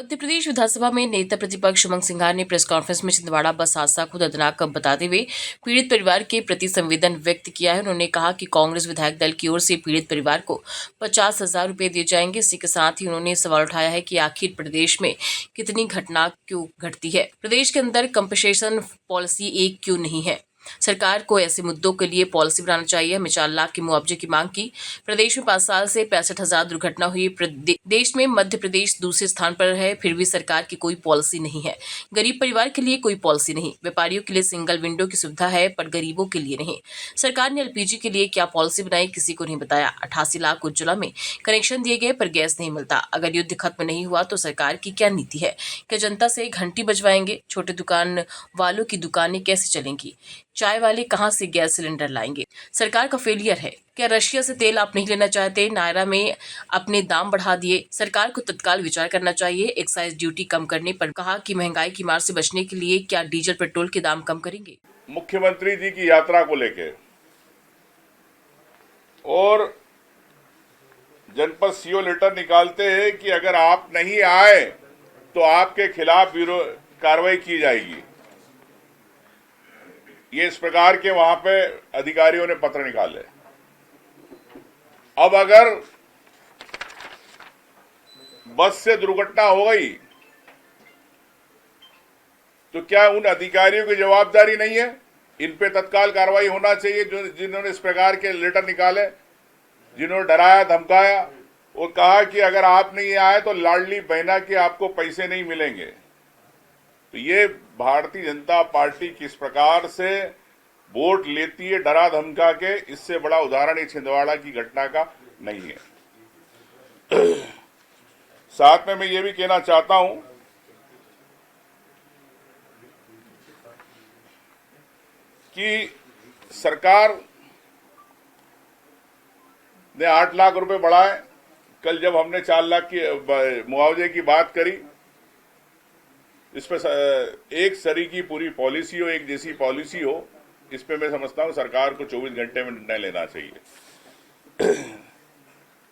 मध्य प्रदेश विधानसभा में नेता प्रतिपक्ष उमंग सिंघार ने प्रेस कॉन्फ्रेंस में छिंदवाड़ा बस हादसा को दर्दनाक बताते हुए पीड़ित परिवार के प्रति संवेदन व्यक्त किया है। उन्होंने कहा कि कांग्रेस विधायक दल की ओर से पीड़ित परिवार को 50,000 रुपए दिए जाएंगे। इसी के साथ ही उन्होंने सवाल उठाया है कि आखिर प्रदेश में कितनी घटना क्यों घटती है, प्रदेश के अंदर कंपनसेशन पॉलिसी एक क्यों नहीं है। सरकार को ऐसे मुद्दों के लिए पॉलिसी बनाना चाहिए। हमें 4 लाख के मुआवजे की मांग की। प्रदेश में 5 साल से 65,000 दुर्घटना हुई। देश में मध्य प्रदेश दूसरे स्थान पर है, फिर भी सरकार की कोई पॉलिसी नहीं है। गरीब परिवार के लिए कोई पॉलिसी नहीं। व्यापारियों के लिए सिंगल विंडो की सुविधा है, पर गरीबों के लिए नहीं। सरकार ने एलपीजी के लिए क्या पॉलिसी बनाई, किसी को नहीं बताया। 88 लाख उज्ज्वला में कनेक्शन दिए गए, पर गैस नहीं मिलता। अगर युद्ध खत्म नहीं हुआ तो सरकार की क्या नीति है? क्या जनता से घंटी बजवाएंगे? छोटे दुकान वालों की दुकानें कैसे चलेंगी? चाय वाले कहां से गैस सिलेंडर लाएंगे? सरकार का फेलियर है। क्या रशिया से तेल आप नहीं लेना चाहते? नायरा में अपने दाम बढ़ा दिए। सरकार को तत्काल विचार करना चाहिए। एक्साइज ड्यूटी कम करने पर कहा कि महंगाई की मार से बचने के लिए क्या डीजल पेट्रोल के दाम कम करेंगे? मुख्यमंत्री जी की यात्रा को लेके और जनपद सीओ लेटर निकालते हैं कि अगर आप नहीं आए तो आपके खिलाफ कार्रवाई की जाएगी। ये इस प्रकार के वहां पे अधिकारियों ने पत्र निकाले। अब अगर बस से दुर्घटना हो गई तो क्या उन अधिकारियों की जवाबदारी नहीं है? इन पे तत्काल कार्रवाई होना चाहिए जिन्होंने इस प्रकार के लेटर निकाले, जिन्होंने डराया धमकाया और कहा कि अगर आप नहीं आए तो लाडली बहना के आपको पैसे नहीं मिलेंगे। तो ये भारतीय जनता पार्टी किस प्रकार से वोट लेती है डरा धमका के, इससे बड़ा उदाहरण ये छिंदवाड़ा की घटना का नहीं है। साथ में मैं ये भी कहना चाहता हूं कि सरकार ने 8 लाख रुपए बढ़ाए। कल जब हमने 4 लाख की मुआवजे की बात करी, इस पे एक सरी की पूरी पॉलिसी हो, एक जैसी पॉलिसी हो, इस पे मैं समझता हूं सरकार को 24 घंटे में निर्णय लेना चाहिए।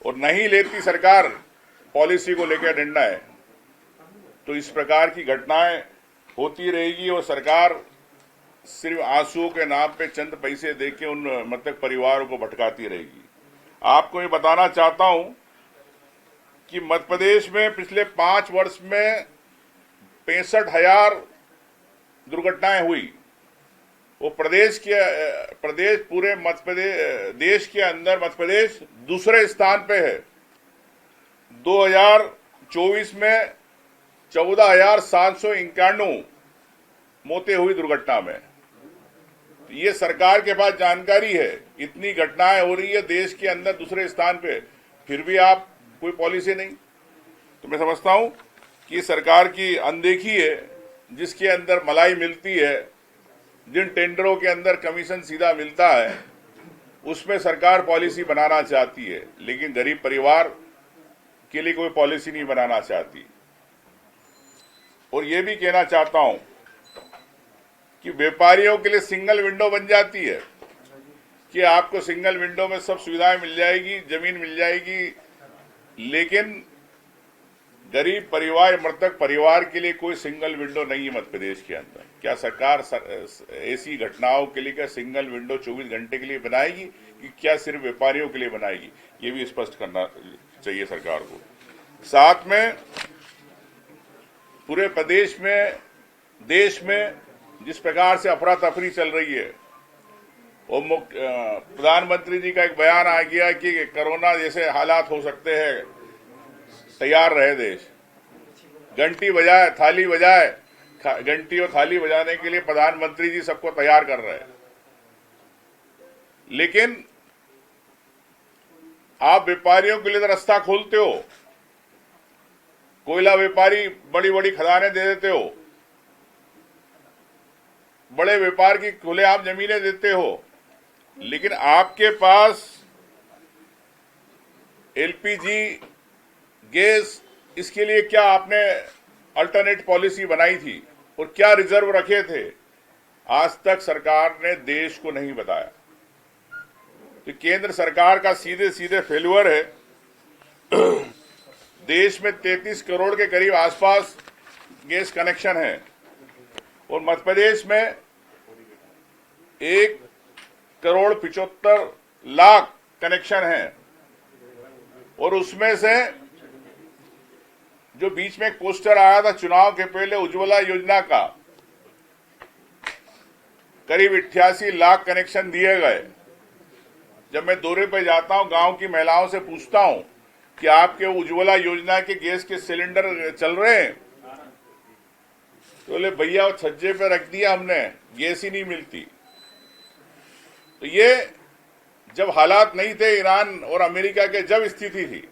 और नहीं लेती सरकार पॉलिसी को लेकर निर्णय तो इस प्रकार की घटनाएं होती रहेगी और सरकार सिर्फ आंसुओं के नाम पे चंद पैसे देके उन मृतक परिवारों को भटकाती रहेगी। आपको ये बताना चाहता हूं कि मध्य प्रदेश में पिछले 5 वर्ष में 65,000 दुर्घटनाएं हुई। वो प्रदेश पूरे मध्य प्रदेश, देश के अंदर मध्य प्रदेश दूसरे स्थान पे है। 2024 में 14,791 मौतें हुई दुर्घटना में। ये सरकार के पास जानकारी है, इतनी घटनाएं हो रही है देश के अंदर दूसरे स्थान पे, फिर भी आप कोई पॉलिसी नहीं। तो मैं समझता हूं कि सरकार की अनदेखी है, जिसके अंदर मलाई मिलती है, जिन टेंडरों के अंदर कमीशन सीधा मिलता है, उसमें सरकार पॉलिसी बनाना चाहती है, लेकिन गरीब परिवार के लिए कोई पॉलिसी नहीं बनाना चाहती। और ये भी कहना चाहता हूं कि व्यापारियों के लिए सिंगल विंडो बन जाती है कि आपको सिंगल विंडो में सब सुविधाएं मिल जाएगी, जमीन मिल जाएगी, लेकिन गरीब परिवार, मृतक परिवार के लिए कोई सिंगल विंडो नहीं है मध्य प्रदेश के अंदर। क्या सरकार ऐसी घटनाओं के लिए क्या सिंगल विंडो 24 घंटे के लिए बनाएगी कि क्या सिर्फ व्यापारियों के लिए बनाएगी? ये भी स्पष्ट करना चाहिए सरकार को। साथ में पूरे प्रदेश में, देश में जिस प्रकार से अफरा तफरी चल रही है, और प्रधानमंत्री जी का एक बयान आ गया कि कोरोना जैसे हालात हो सकते हैं, तैयार रहे देश। घंटी बजाए, थाली बजाए, घंटी और थाली बजाने के लिए प्रधानमंत्री जी सबको तैयार कर रहे हैं। लेकिन आप व्यापारियों के लिए तो रास्ता खोलते हो, कोयला व्यापारी बड़ी बड़ी खदानें दे देते हो, बड़े व्यापार की खुलेआम जमीनें देते हो, लेकिन आपके पास एलपीजी, गैस, इसके लिए क्या आपने अल्टरनेट पॉलिसी बनाई थी और क्या रिजर्व रखे थे? आज तक सरकार ने देश को नहीं बताया। तो केंद्र सरकार का सीधे सीधे फेल्यूर है। देश में 33 करोड़ के करीब आसपास गैस कनेक्शन है और मध्य प्रदेश में 1,75,00,000 कनेक्शन है और उसमें से जो बीच में एक पोस्टर आया था चुनाव के पहले उज्ज्वला योजना का, करीब 88 लाख कनेक्शन दिए गए। जब मैं दौरे पे जाता हूं, गांव की महिलाओं से पूछता हूं कि आपके उज्ज्वला योजना के गैस के सिलेंडर चल रहे हैं, तो बोले भैया वो छज्जे पे रख दिया हमने, गैस ही नहीं मिलती। तो ये जब हालात नहीं थे ईरान और अमेरिका के, जब स्थिति थी,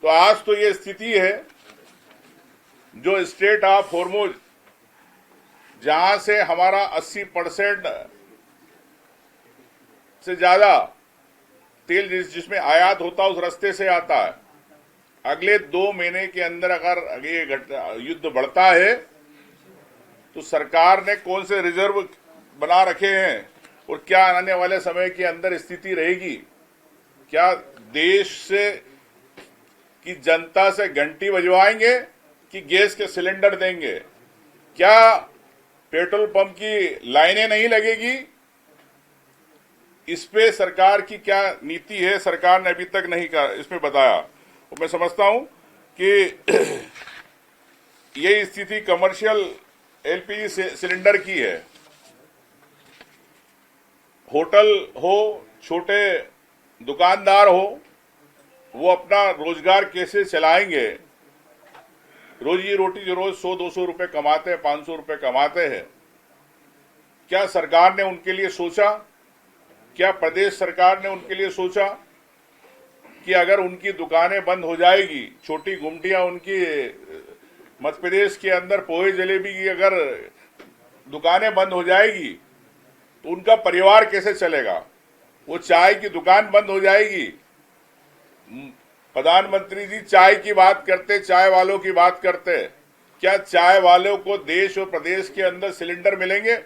तो आज तो ये स्थिति है जो स्ट्रेट ऑफ हॉर्मुज, जहां से हमारा 80% से ज्यादा तेल जिसमें आयात होता है उस रास्ते से आता है। अगले 2 महीने के अंदर अगर ये युद्ध बढ़ता है तो सरकार ने कौन से रिजर्व बना रखे हैं और क्या आने वाले समय के अंदर स्थिति रहेगी। क्या देश से की जनता से घंटी बजवाएंगे कि गैस के सिलेंडर देंगे? क्या पेट्रोल पंप की लाइनें नहीं लगेगी? इस पे सरकार की क्या नीति है, सरकार ने अभी तक नहीं इसमें बताया। और मैं समझता हूं कि यही स्थिति कमर्शियल एलपीजी सिलेंडर की है। होटल हो, छोटे दुकानदार हो, वो अपना रोजगार कैसे चलाएंगे? रोजी रोटी जो रोज 100-200 रुपए कमाते हैं, 500 रुपए कमाते हैं, क्या सरकार ने उनके लिए सोचा? क्या प्रदेश सरकार ने उनके लिए सोचा कि अगर उनकी दुकानें बंद हो जाएगी, छोटी गुमटियां उनकी मध्य प्रदेश के अंदर पोहे जलेबी की अगर दुकानें बंद हो जाएगी तो उनका परिवार कैसे चलेगा? वो चाय की दुकान बंद हो जाएगी। प्रधानमंत्री जी चाय की बात करते, चाय वालों की बात करते, क्या चाय वालों को देश और प्रदेश के अंदर सिलेंडर मिलेंगे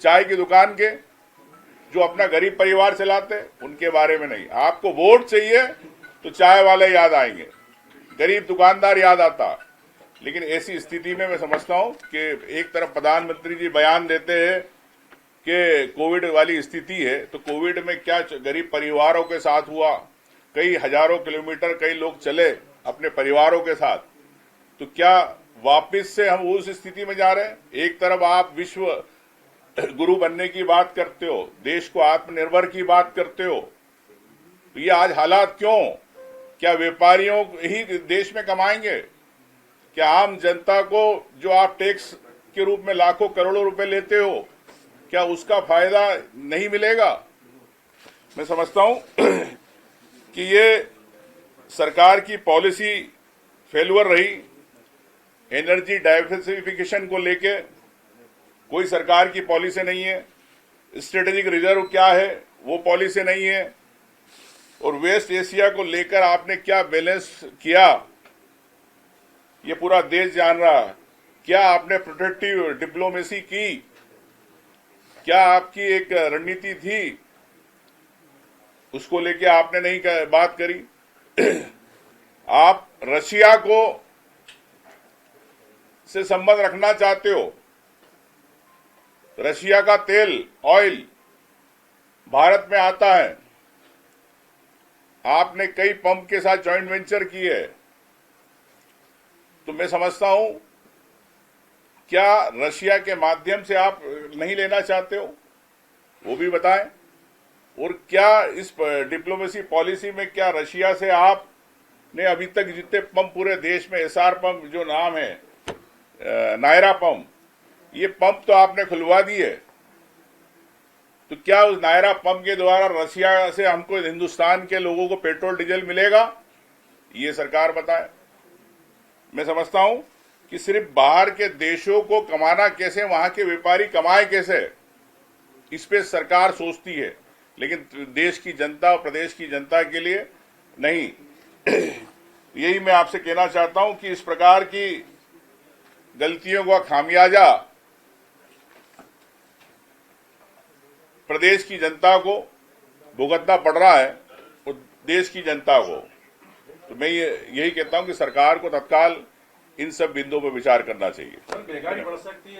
चाय की दुकान के, जो अपना गरीब परिवार चलाते? उनके बारे में नहीं। आपको वोट चाहिए तो चाय वाले याद आएंगे, गरीब दुकानदार याद आता। लेकिन ऐसी स्थिति में मैं समझता हूं कि एक तरफ प्रधानमंत्री जी बयान देते हैं कि कोविड वाली स्थिति है, तो कोविड में क्या गरीब परिवारों के साथ हुआ? कई हजारों किलोमीटर कई लोग चले अपने परिवारों के साथ, तो क्या वापस से हम उस स्थिति में जा रहे हैं? एक तरफ आप विश्व गुरु बनने की बात करते हो, देश को आत्मनिर्भर की बात करते हो, तो ये आज हालात क्यों? क्या व्यापारियों ही देश में कमाएंगे? क्या आम जनता को जो आप टैक्स के रूप में लाखों करोड़ों रुपए लेते हो, क्या उसका फायदा नहीं मिलेगा? मैं समझता हूं कि ये सरकार की पॉलिसी फेल्यूर रही। एनर्जी डाइवर्सिफिकेशन को लेके कोई सरकार की पॉलिसी नहीं है। स्ट्रेटेजिक रिजर्व क्या है वो पॉलिसी नहीं है। और वेस्ट एशिया को लेकर आपने क्या बैलेंस किया ये पूरा देश जान रहा। क्या आपने प्रोटेक्टिव डिप्लोमेसी की? क्या आपकी एक रणनीति थी? उसको लेके आपने नहीं बात करी। आप रशिया को से संबंध रखना चाहते हो। रशिया का तेल, ऑयल भारत में आता है। आपने कई पंप के साथ जॉइंट वेंचर की है। तो मैं समझता हूं, क्या रशिया के माध्यम से आप नहीं लेना चाहते हो? वो भी बताएं। और क्या इस डिप्लोमेसी पॉलिसी में क्या रशिया से आपने अभी तक जितने पंप पूरे देश में, एसआर पंप जो नाम है, नायरा पंप, ये पंप तो आपने खुलवा दिए, तो क्या उस नायरा पंप के द्वारा रशिया से हमको हिंदुस्तान के लोगों को पेट्रोल डीजल मिलेगा? ये सरकार बताए। मैं समझता हूं कि सिर्फ बाहर के देशों को कमाना कैसे, वहां के व्यापारी कमाए कैसे, इस पे सरकार सोचती है, लेकिन देश की जनता और प्रदेश की जनता के लिए नहीं। यही मैं आपसे कहना चाहता हूं कि इस प्रकार की गलतियों का खामियाजा प्रदेश की जनता को भुगतना पड़ रहा है और देश की जनता को। तो मैं यही कहता हूं कि सरकार को तत्काल इन सब बिंदुओं पर विचार करना चाहिए। सर महंगाई बढ़ सकती है